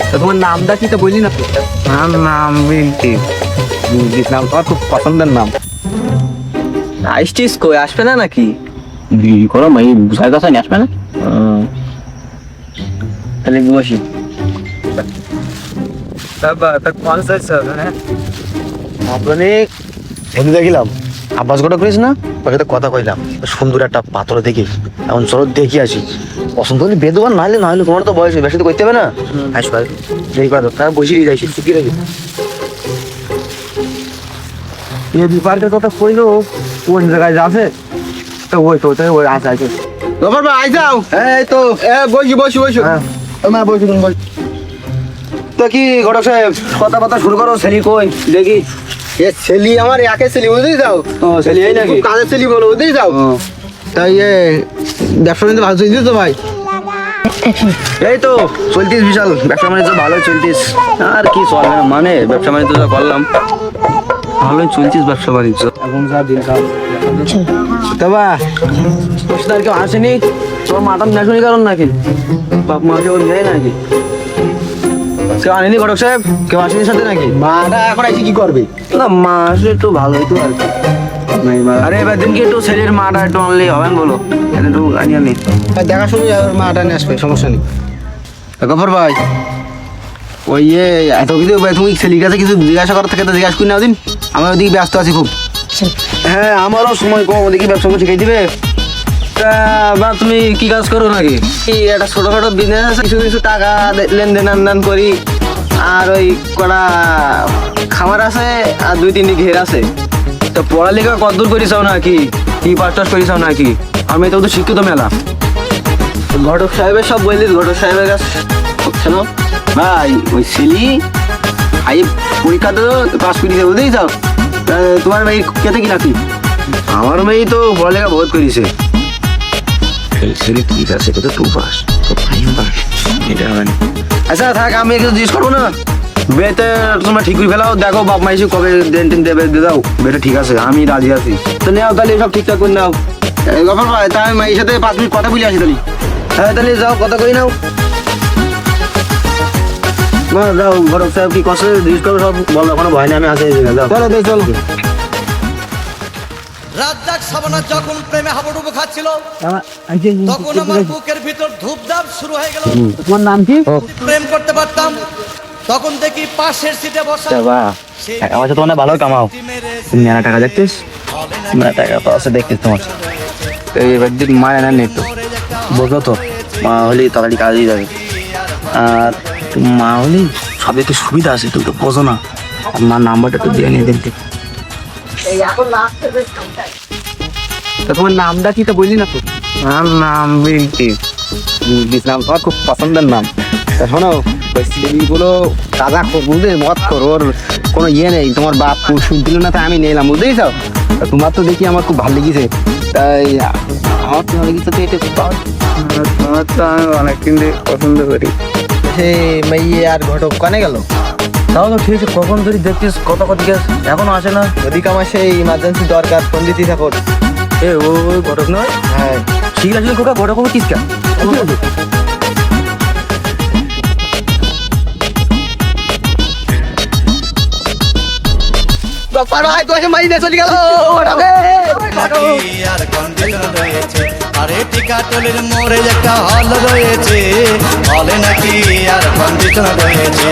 তা তোমার নামটা কি তো বললি না? আমার নাম বিলটি। নাম তোমার খুব পছন্দের নাম। আইসটিস কই আসবে না নাকি? বিয়ে করো ভাই, বুঝার কথা নিয়ে আসবে না? তাহলে বসি। বন্ধু দেখিলাম আব্বাস গোটা করিস না, ওর সাথে কথা কইলাম সুন্দর একটা পাথর দেখি, এখন চলো দেখি আসি, পছন্দ হলে বেদুয়ার নাহলে নাহলে তোমার তো বয়স বেশি তো করতে হবে না। আসবে দেখি করা দরকার, বসিয়ে যাইছি চুকি রেখে এই বিপারটার কথা কইলো কোন জায়গায় যাবে? তো ওই তো ওই আছে আছে। রবার ভাই আই যাও। এই তো বসি বসি বসি মা বসি তুমি বসি। তো কি ঘটক সাহেব কথাবার্তা শুরু করো, ছেলি কই দেখি। এ ছেলি আমার একে ছেলি বুঝতেই যাও। ও ছেলে এই নাকি? কাজের ছেলি বলো বুঝতেই যাও। তাই ব্যবসা বাণিজ্য ভালো চলছে তো ভাই? এই তো চলতিস বিশাল, ব্যবসা বাণিজ্য ভালো চলতিস। আর কি চলবে না, মানে ব্যবসা বাণিজ্য যা করলাম ভালোই চলছিস ব্যবসা বাণিজ্য। এখন যা দিন কাল। তবা আর কেউ আসেনি? তোমার মাটার নেশনি কারণ নাকি? বাপ মা কেউ নেয় নাকি? কেউ আনেনি ঘটক সাহেব? কেউ আসেনি সাথে নাকি? মাটা এখন এসে কি করবে? না মা আসলে একটু ভালো হইতো আর কি। আরে এবার দিন কি একটু ছেলের মাটা একটু আনলেই হবেন বলো, একটু আনি আনি দেখাশুনি মাটা নিয়ে আসবে, সমস্যা নেই। গফর ভাই ওই এত কিছু তুমি ছেলের কাছে কিছু জিজ্ঞাসা করার থাকে তো জিজ্ঞাসা করি না দিন, আমি ওদিকে ব্যস্ত আছি খুব। হ্যাঁ আমারও সময় কম, ওদিকে ব্যবসা করে শিখাই দিবে। তা বা তুমি কি কাজ করো নাকি? কি একটা ছোটখাটো বিজনেস আছে, কিছু কিছু টাকা লেনদেন আনদেন করি, আর ওই কটা খামার আছে আর 2-3টি ঘের আছে। তো পড়ালেখা কতদূর করিসাও নাকি? কি পাস টাস করিসাও নাকি? আমি তো শিক্ষিত মেলা। ঘটক সাহেবের সব বললিস, ঘটক সাহেবের কাছে শোনো ভাই, ওই ছেলি আই পরীক্ষা তো পাস করিছে বুঝতেই যাও। তোমার মেয়ে কেতে কি নাকি? আমার মেয়ে তো পড়ালেখা বহুত করেছে। ঠিক আছে, কত টু পাস তো ফাইন পাস, এটা মানে আচ্ছা থাক, আমি একটু জিজ্ঞেস করবো না। বেতে তোমরা ঠিক করে ফেলাও, দেখো বাপ মা এসে কবে দেন টেন দেবে দিয়ে দাও, বেটা ঠিক আছে আমি রাজি আছি। তো নেও তাহলে সব ঠিকঠাক করে নাও। গফর ভাই তাই আমি মায়ের সাথে 5 মিনিট কথা বলে আসি তাহলে। হ্যাঁ তাহলে যাও কথা কই নাও। মা যাও, ঘটক সাহেব কি কষ্ট জিজ্ঞেস করো, সব বলো, কোনো ভয় নেই, আমি আসে যাও। চলো চলো রাজ্জাক সাবানা যখন প্রেমে হাবুডুবু খাচ্ছিল তখন আমার বুকের ভিতর ধূপধাপ শুরু হয়ে গেল। তোমার নাম কি? প্রেম করতে পারতাম তখন দেখি পাশের সিটে বসা আমার সাথে তোমার ভালো কামাও, তুমি নেনা টাকা দেখতিস, না টাকা তো আছে দেখতিস তোমার। এবার দিন মা এনে নেই তো বুঝলো তো, মা হলে তাড়াতাড়ি কাজে যাবে, আর মা হলে সব একটু সুবিধা আছে, তুমি তো বোঝো না। মার নাম্বারটা একটু দিয়ে নিয়ে দেখতে। তা তোমার নামটা কি তো বললি না তো? আমার নাম বিলটি। নাম তোমার খুব পছন্দের নাম। তা শোনো, ওই ছেলেগুলো কাজা বুঝলে মত কর, ওর কোনো ইয়ে নেই। তোমার বাপ শুনছিল না, তাই আমি নিলাম বুঝতেই চাও। তোমার তো দেখি আমার খুব ভালো লেগেছে, তাই আমার তো ভালো লেগেছে, তো এটা তোমার তো আমি অনেকদিন দিয়ে পছন্দ করি। সে মেয়ে আর ঘটক কানে গেল? তাও তো ঠিক আছে, কখন ধরে দেখছিস কত কত গ্যাস এখনো আসে না? ওদিকে আমার সেই ইমার্জেন্সি দরকার, ফোন দিতেই থাকো। এ ওই ঘটক নয়? হ্যাঁ ঠিক আছে খোকা, ঘটক কিস কেন? আর কন্ডিশন রয়েছে, আরে টিকাটলের মোড়ে একটা হল রয়েছে, হলে নাকি আর কন্ডিশন রয়েছে।